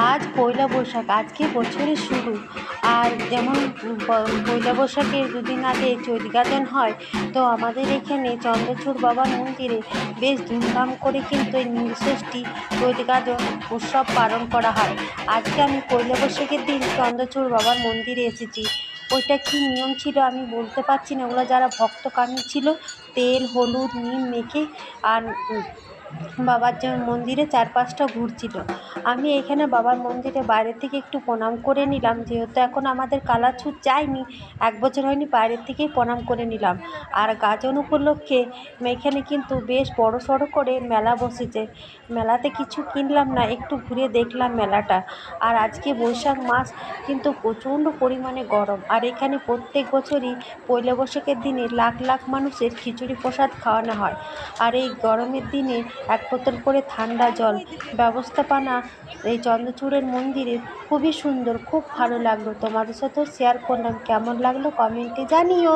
আজ পয়লা বৈশাখ, আজকে বছরের শুরু। আর যেমন পয়লা বৈশাখের দুদিন আগে চৈত গাজন হয়, তো আমাদের এখানে চন্দ্রচূড় বাবার মন্দিরে বেশ ধুমধাম করে কিন্তু এই নীলষষ্ঠী চৈত গাজন উৎসব পালন করা হয়। আজকে আমি পয়লা বৈশাখের দিন চন্দ্রচূড় বাবার মন্দিরে এসেছি। ওইটা কী নিয়ম ছিল আমি বলতে পারছি না, ওগুলো যারা ভক্তকামী ছিল তেল হলুদ নিম মেখে আর বাবার যে মন্দিরে চারপাশটা ঘুরছিল। আমি এখানে বাবার মন্দিরে বাইরে থেকে একটু প্রণাম করে নিলাম, যেহেতু এখন আমাদের কালাছুট যায়নি, 1 বছর হয়নি, বাইরের থেকেই প্রণাম করে নিলাম। আর গাজন উপলক্ষে এখানে কিন্তু বেশ বড় সড়ো করে মেলা বসেছে। মেলাতে কিছু কিনলাম না, একটু ঘুরে দেখলাম মেলাটা। আর আজকে বৈশাখ মাস, কিন্তু প্রচণ্ড পরিমাণে গরম। আর এখানে প্রত্যেক বছরই পয়লা বৈশাখের দিনে লাখ লাখ মানুষের খিচুড়ি প্রসাদ খাওয়ানো হয়। আর এই গরমের দিনে 1 বোতল করে ঠান্ডা জল ব্যবস্থাপনা এই চন্দ্রচূড়ের মন্দিরে খুবই সুন্দর, খুব ভালো লাগলো। তোমাদের সাথেও শেয়ার করলাম, কেমন লাগলো কমেন্টে জানিও।